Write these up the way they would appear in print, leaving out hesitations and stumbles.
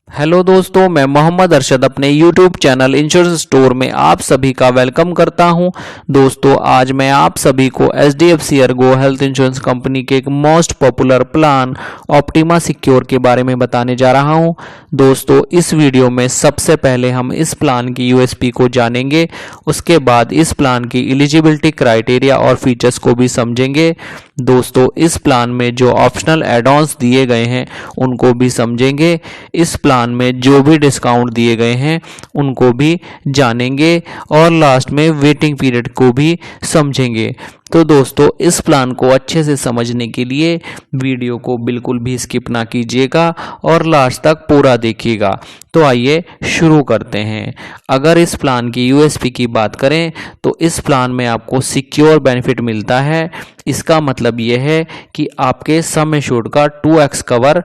Hello दोस्तों, मैं मोहम्मद अरशद अपने यूट्यूब चैनल इंश्योरेंस स्टोर में आप सभी का वेलकम करता हूं। दोस्तों, आज मैं आप सभी को HDFC Ergo health insurance company के एक most popular plan optima secure के बारे में बताने जा रहा हूं। दोस्तों, इस वीडियो में सबसे पहले हम इस प्लान की यूएसपी को जानेंगे, उसके बाद इस प्लान की एलिजिबिलिटी क्राइटेरिया और फीचर्स को भी समझेंगे। दोस्तों, इस प्लान में जो ऑप्शनल एड ऑन्स दिए गए हैं उनको भी समझेंगे। इस प्लान में जो भी डिस्काउंट दिए गए हैं उनको भी जानेंगे और लास्ट में वेटिंग पीरियड को भी समझेंगे। तो दोस्तों, इस प्लान को अच्छे से समझने के लिए वीडियो को बिल्कुल भी स्किप ना कीजिएगा और लास्ट तक पूरा देखिएगा। तो आइए शुरू करते हैं। अगर इस प्लान की यूएसपी की बात करें तो इस प्लान में आपको सिक्योर बेनिफिट मिलता है। इसका मतलब यह है कि आपके सम एश्योर्ड का 2x कवर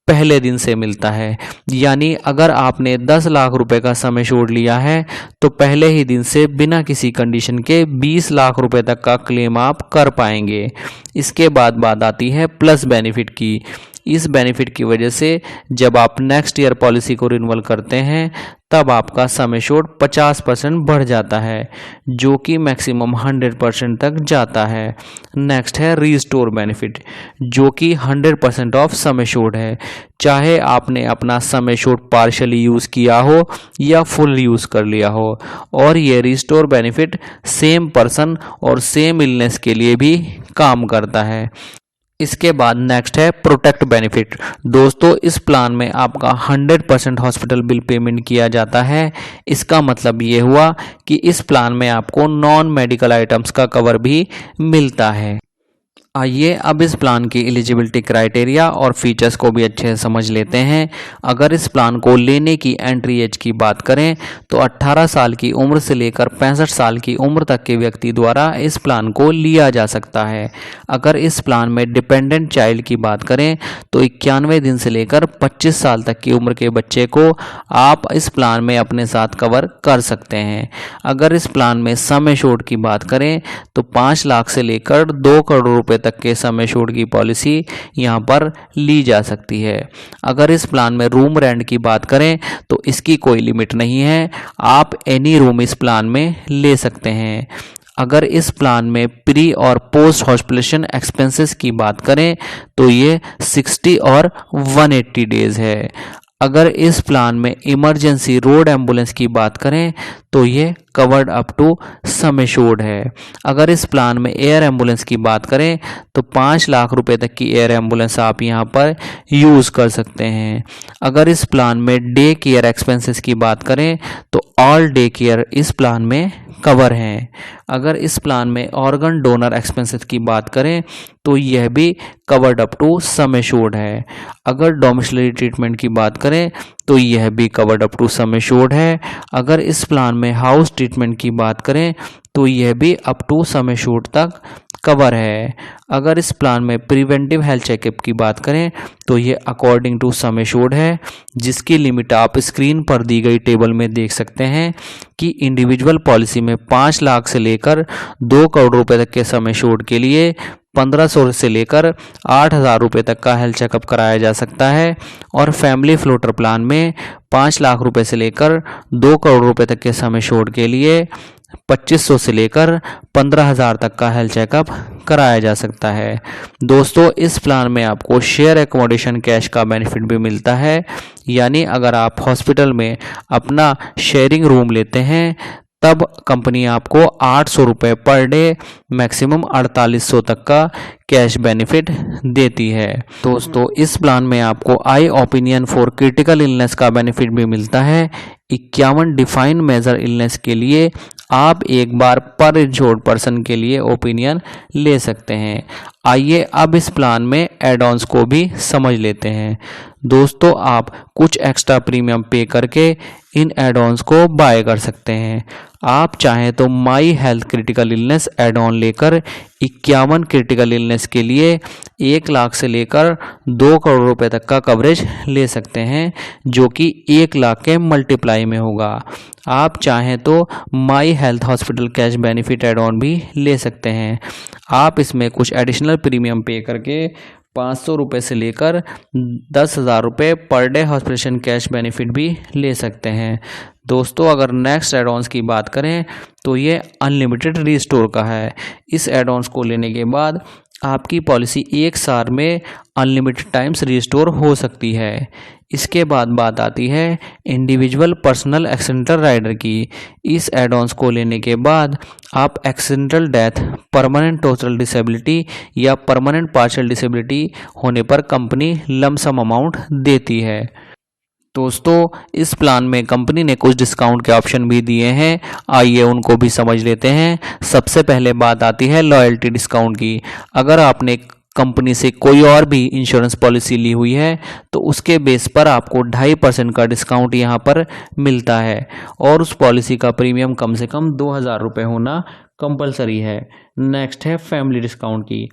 पहले दिन से मिलता है। यानी अगर आपने 10 लाख रुपए का सम एश्योर्ड लिया है तो पहले ही दिन से बिना किसी कंडीशन के 20 लाख रुपए तक का क्लेम आप कर पाएंगे। इसके बाद बात आती है प्लस बेनिफिट की। इस बेनिफिट की वजह से जब आप नेक्स्ट ईयर पॉलिसी को रिन्यूअल करते हैं तब आपका सम एश्योर्ड 50% बढ़ जाता है, जो कि मैक्सिमम 100% तक जाता है। नेक्स्ट है रीस्टोर बेनिफिट, जो कि 100% ऑफ सम एश्योर्ड है, चाहे आपने अपना सम एश्योर्ड पार्शियली यूज़ किया हो या फुल यूज़ कर लिया हो। और ये रीस्टोर बेनिफिट सेम पर्सन और सेम इलनेस के लिए भी काम करता है। इसके बाद नेक्स्ट है प्रोटेक्ट बेनिफिट। दोस्तों, इस प्लान में आपका 100% हॉस्पिटल बिल पेमेंट किया जाता है। इसका मतलब ये हुआ कि इस प्लान में आपको नॉन मेडिकल आइटम्स का कवर भी मिलता है। आइए अब इस प्लान की एलिजिबिलिटी क्राइटेरिया और फीचर्स को भी अच्छे से समझ लेते हैं। अगर इस प्लान को लेने की एंट्री एज की बात करें तो 18 साल की उम्र से लेकर 65 साल की उम्र तक के व्यक्ति द्वारा इस प्लान को लिया जा सकता है। अगर इस प्लान में डिपेंडेंट चाइल्ड की बात करें तो 91 दिन से लेकर 25 साल तक की उम्र के बच्चे को आप इस प्लान में अपने साथ कवर कर सकते हैं। अगर इस प्लान में सम एश्योर्ड की बात करें तो 5 लाख से लेकर 2 करोड़ रुपए तक के सम एश्योर्ड की पॉलिसी यहां पर ली जा सकती है। अगर इस प्लान में रूम रेंट की बात करें तो इसकी कोई लिमिट नहीं है, आप एनी रूम इस प्लान में ले सकते हैं। अगर इस प्लान में प्री और पोस्ट हॉस्पिटलेशन एक्सपेंसेस की बात करें तो ये 60 और 180 डेज है। अगर इस प्लान में इमरजेंसी रोड एम्बुलेंस की बात करें तो ये covered up to sum assured है। अगर इस प्लान में एयर एम्बुलेंस की बात करें तो 5 लाख रुपए तक की एयर एम्बुलेंस आप यहां पर यूज़ कर सकते हैं। अगर इस प्लान में डे केयर एक्सपेंसेस की बात करें तो ऑल डे केयर इस प्लान में कवर हैं। अगर इस प्लान में ऑर्गन डोनर एक्सपेंसेस की बात करें तो यह भी covered up to sum assured है। अगर डोमिसिलरी ट्रीटमेंट की बात करें तो यह भी covered up to sum assured है। अगर इस प्लान में हाउस ट्रीटमेंट की बात करें तो यह भी अप टू सम एश्योर्ड तक कवर है। अगर इस प्लान में प्रिवेंटिव हेल्थ चेकअप की बात करें तो ये अकॉर्डिंग टू सम एश्योर्ड है, जिसकी लिमिट आप स्क्रीन पर दी गई टेबल में देख सकते हैं कि इंडिविजुअल पॉलिसी में 5 लाख से लेकर 2 करोड़ रुपए तक के सम एश्योर्ड के लिए 1500 से लेकर 8000 रुपये तक का हेल्थ चेकअप कराया जा सकता है। और फैमिली फ्लोटर प्लान में 5 लाख रुपए से लेकर 2 करोड़ रुपए तक के सम एश्योर्ड के लिए 2500 से लेकर 15,000 तक का हेल्थ चेकअप कराया जा सकता है। दोस्तों, इस प्लान में आपको शेयर एकोमोडेशन कैश का बेनिफिट भी मिलता है। यानी अगर आप हॉस्पिटल में अपना शेयरिंग रूम लेते हैं तब कंपनी आपको 800 रुपये पर डे मैक्सिमम 4800 तक का कैश बेनिफिट देती है। दोस्तों, इस प्लान में आपको आई ओपिनियन फॉर क्रिटिकल इलनेस का बेनिफिट भी मिलता है। 51 डिफाइंड मेजर इलनेस के लिए आप एक बार पर इंश्योर्ड पर्सन के लिए ओपिनियन ले सकते हैं। आइए अब इस प्लान में एड ऑन्स को भी समझ लेते हैं। दोस्तों, आप कुछ एक्स्ट्रा प्रीमियम पे करके इन एड ऑन्स को बाय कर सकते हैं। आप चाहें तो my health critical illness add on लेकर 51 क्रिटिकल इलनेस के लिए 1 लाख से लेकर 2 करोड़ रुपए तक का कवरेज ले सकते हैं, जो कि 1 लाख के मल्टीप्लाई में होगा। आप चाहें तो my health hospital cash benefit add on भी ले सकते हैं। आप इसमें कुछ एडिशनल प्रीमियम पे करके 500 रुपये से लेकर 10,000 रुपये per day hospital cash benefit भी ले सकते हैं। दोस्तों अगर नेक्स्ट एड-ऑन्स की बात करें तो ये अनलिमिटेड रीस्टोर का है। इस एड-ऑन्स को लेने के बाद आपकी पॉलिसी 1 साल में अनलिमिटेड टाइम्स रीस्टोर हो सकती है। इसके बाद बात आती है इंडिविजुअल पर्सनल एक्सीडेंटल राइडर की। इस एड-ऑन्स को लेने के बाद आप accidental death, permanent total disability या परमानेंट पार्शियल डिसेबिलिटी होने पर कंपनी लमसम अमाउंट देती है। दोस्तों इस प्लान में कंपनी ने कुछ डिस्काउंट के ऑप्शन भी दिए हैं, आइए उनको भी समझ लेते हैं। सबसे पहले बात आती है लॉयल्टी डिस्काउंट की। अगर आपने कंपनी से कोई और भी इंश्योरेंस पॉलिसी ली हुई है तो उसके बेस पर आपको 2.5% का डिस्काउंट यहाँ पर मिलता है और उस पॉलिसी का प्रीमियम कम से कम 2,000 रुपये होना कंपलसरी है। नेक्स्ट है फैमिली डिस्काउंट की।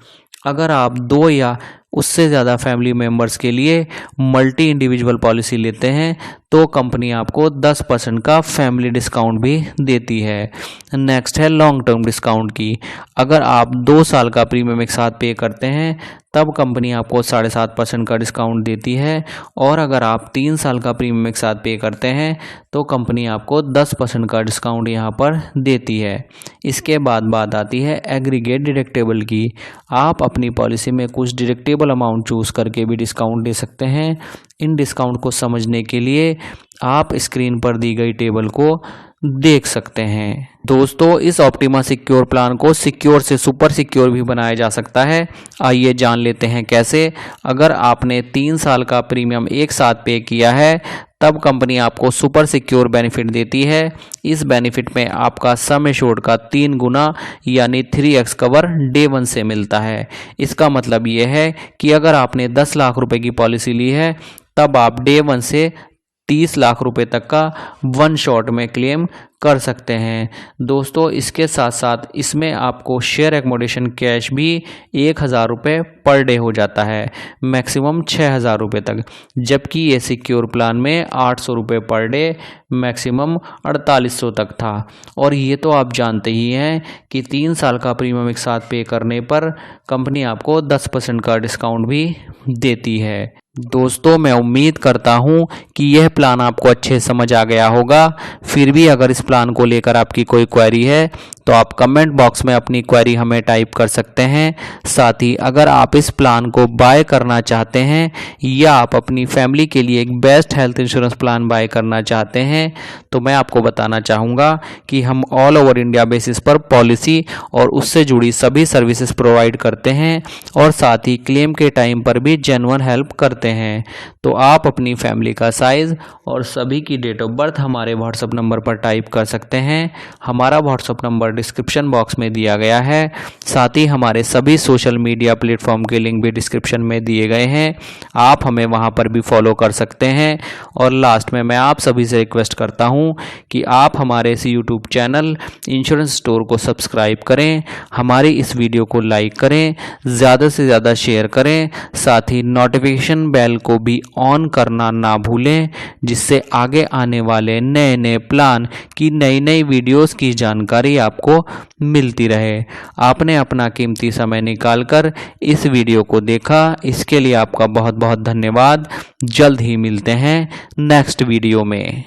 अगर आप 2 या उससे ज़्यादा फैमिली मेम्बर्स के लिए मल्टी इंडिविजुअल पॉलिसी लेते हैं तो कंपनी आपको 10% का फैमिली डिस्काउंट भी देती है। नेक्स्ट है लॉन्ग टर्म डिस्काउंट की। अगर आप 2 साल का प्रीमियम एक साथ पे करते हैं तब कंपनी आपको 7.5% का डिस्काउंट देती है और अगर आप 3 साल का प्रीमियम एक साथ पे करते हैं तो कंपनी आपको 10% का डिस्काउंट यहाँ पर देती है। इसके बाद बात आती है एग्रीगेट डिडक्टेबल की। आप अपनी पॉलिसी में कुछ डिडक्टेबल अमाउंट चूज़ करके भी डिस्काउंट दे सकते हैं। इन डिस्काउंट को समझने के लिए आप स्क्रीन पर दी गई टेबल को देख सकते हैं। दोस्तों इस ऑप्टिमा सिक्योर प्लान को सिक्योर से सुपर सिक्योर भी बनाया जा सकता है। आइए जान लेते हैं कैसे। अगर आपने 3 साल का प्रीमियम एक साथ पे किया है तब कंपनी आपको सुपर सिक्योर बेनिफिट देती है। इस बेनिफिट में आपका सम एश्योर्ड का 3 गुना यानी 3x कवर डे 1 से मिलता है। इसका मतलब ये है कि अगर आपने 10 लाख रुपए की पॉलिसी ली है तब आप डे 1 से 30 लाख रुपए तक का 1 शॉट में क्लेम कर सकते हैं। दोस्तों इसके साथ साथ इसमें आपको शेयर एकोमोडेशन कैश भी 1,000 रुपये पर डे हो जाता है, मैक्सिमम 6,000 रुपये तक, जबकि ये सिक्योर प्लान में 800 रुपये पर डे मैक्सिमम 4,800 तक था। और ये तो आप जानते ही हैं कि 3 साल का प्रीमियम एक साथ पे करने पर कंपनी आपको 10% का डिस्काउंट भी देती है। दोस्तों मैं उम्मीद करता हूँ कि यह प्लान आपको अच्छे समझ आ गया होगा। फिर भी अगर इस प्लान को लेकर आपकी कोई क्वेरी है तो आप कमेंट बॉक्स में अपनी क्वेरी हमें टाइप कर सकते हैं। साथ ही अगर आप इस प्लान को बाय करना चाहते हैं या आप अपनी फैमिली के लिए एक best health insurance plan buy करना चाहते हैं तो मैं आपको बताना चाहूँगा कि हम ऑल ओवर इंडिया बेसिस पर पॉलिसी और उससे जुड़ी सभी सर्विसेज प्रोवाइड करते हैं और साथ ही क्लेम के टाइम पर भी जेन्युइन हेल्प करते हैं। तो आप अपनी फैमिली का साइज़ और सभी की डेट ऑफ बर्थ हमारे व्हाट्सएप नंबर पर टाइप कर सकते हैं। हमारा व्हाट्सएप नंबर डिस्क्रिप्शन बॉक्स में दिया गया है। साथ ही हमारे सभी सोशल मीडिया प्लेटफॉर्म के लिंक भी डिस्क्रिप्शन में दिए गए हैं, आप हमें वहां पर भी फॉलो कर सकते हैं। और लास्ट में मैं आप सभी से रिक्वेस्ट करता हूं कि आप हमारे इस यूट्यूब चैनल इंश्योरेंस स्टोर को सब्सक्राइब करें, हमारी इस वीडियो को लाइक करें, ज़्यादा से ज़्यादा शेयर करें, साथ ही नोटिफिकेशन बेल को भी ऑन करना ना भूलें, जिससे आगे आने वाले नए नए प्लान की नई नई वीडियोस की जानकारी आपको मिलती रहे। आपने अपना कीमती समय निकालकर इस वीडियो को देखा, इसके लिए आपका बहुत बहुत धन्यवाद। जल्द ही मिलते हैं नेक्स्ट वीडियो में।